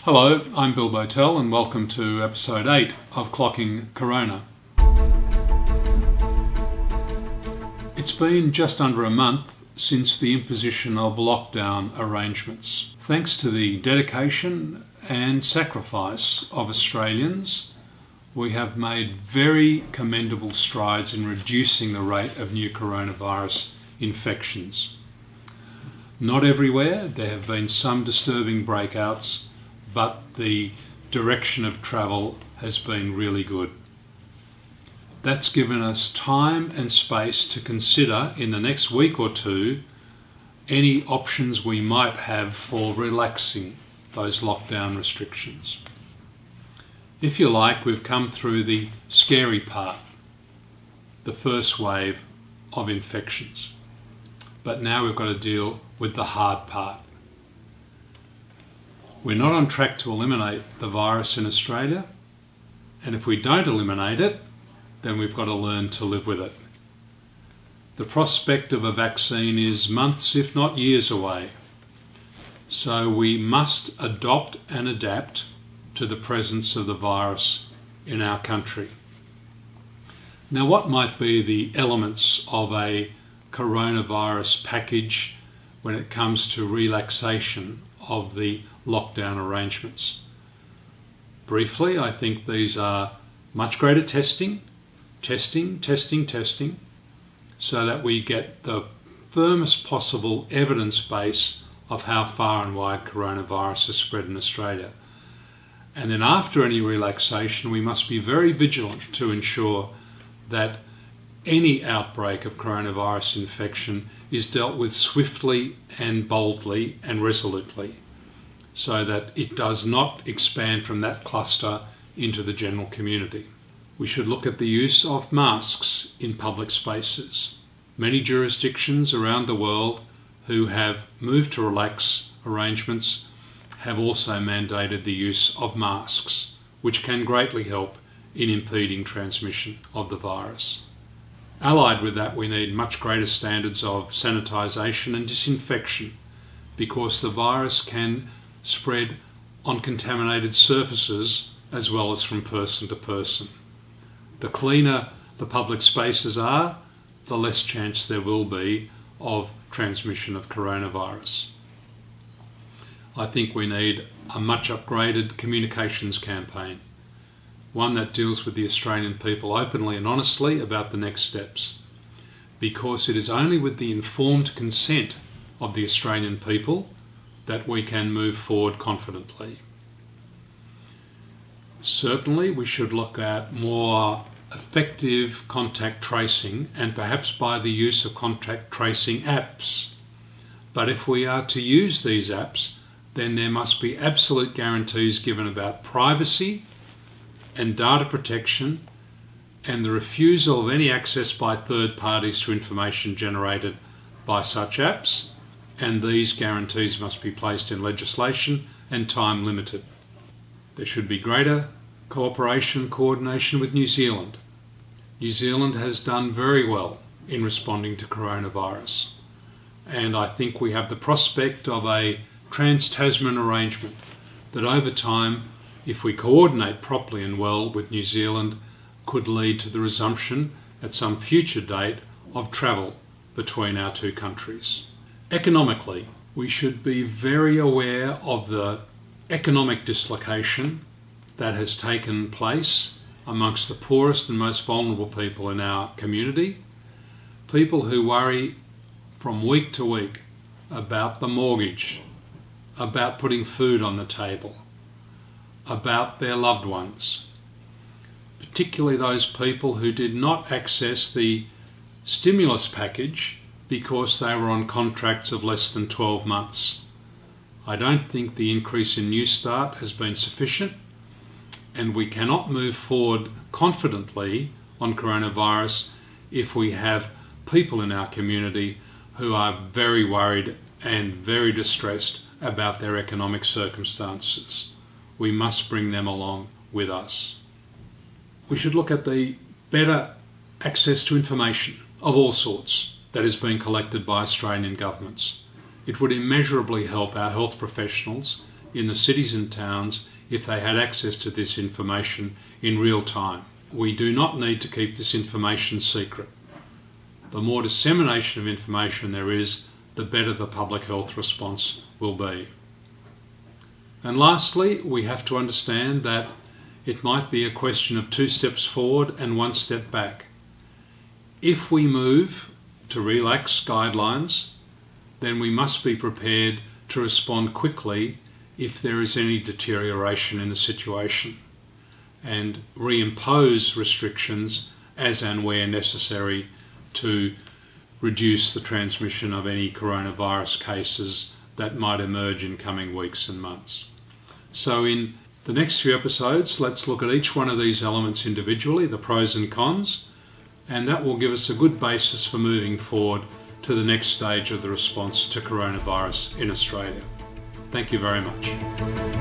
Hello, I'm Bill Botel and welcome to episode 8 of Clocking Corona. It's been just under a month since the imposition of lockdown arrangements. Thanks to the dedication and sacrifice of Australians, we have made very commendable strides in reducing the rate of new coronavirus infections. Not everywhere, there have been some disturbing breakouts, but the direction of travel has been really good. That's given us time and space to consider in the next week or two any options we might have for relaxing those lockdown restrictions. If you like, we've come through the scary part, the first wave of infections. But now we've got to deal with the hard part. We're not on track to eliminate the virus in Australia, and if we don't eliminate it, then we've got to learn to live with it. The prospect of a vaccine is months, if not years away, so we must adopt and adapt to the presence of the virus in our country. Now, what might be the elements of a coronavirus package when it comes to relaxation of the lockdown arrangements? Briefly, I think these are much greater testing, so that we get the firmest possible evidence base of how far and wide coronavirus is spread in Australia. And then after any relaxation, we must be very vigilant to ensure that any outbreak of coronavirus infection is dealt with swiftly and boldly and resolutely, so that it does not expand from that cluster into the general community. We should look at the use of masks in public spaces. Many jurisdictions around the world who have moved to relax arrangements have also mandated the use of masks, which can greatly help in impeding transmission of the virus. Allied with that, we need much greater standards of sanitisation and disinfection, because the virus can spread on contaminated surfaces as well as from person to person. The cleaner the public spaces are, the less chance there will be of transmission of coronavirus. I think we need a much upgraded communications campaign, one that deals with the Australian people openly and honestly about the next steps, because it is only with the informed consent of the Australian people that we can move forward confidently. Certainly, we should look at more effective contact tracing and perhaps by the use of contact tracing apps. But if we are to use these apps, then there must be absolute guarantees given about privacy and data protection and the refusal of any access by third parties to information generated by such apps, and these guarantees must be placed in legislation and time limited. There should be greater cooperation and coordination with New Zealand. New Zealand has done very well in responding to coronavirus, and I think we have the prospect of a trans-Tasman arrangement that over time, if we coordinate properly and well with New Zealand, could lead to the resumption at some future date of travel between our two countries. Economically, we should be very aware of the economic dislocation that has taken place amongst the poorest and most vulnerable people in our community, people who worry from week to week about the mortgage, about putting food on the table, about their loved ones, particularly those people who did not access the stimulus package because they were on contracts of less than 12 months. I don't think the increase in New Start has been sufficient, and we cannot move forward confidently on coronavirus if we have people in our community who are very worried and very distressed about their economic circumstances. We must bring them along with us. We should look at the better access to information of all sorts that is being collected by Australian governments. It would immeasurably help our health professionals in the cities and towns if they had access to this information in real time. We do not need to keep this information secret. The more dissemination of information there is, the better the public health response will be. And lastly, we have to understand that it might be a question of 2 steps forward and 1 step back. If we move to relax guidelines, then we must be prepared to respond quickly if there is any deterioration in the situation, and reimpose restrictions as and where necessary to reduce the transmission of any coronavirus cases that might emerge in coming weeks and months. So in the next few episodes, let's look at each one of these elements individually, the pros and cons, and that will give us a good basis for moving forward to the next stage of the response to coronavirus in Australia. Thank you very much.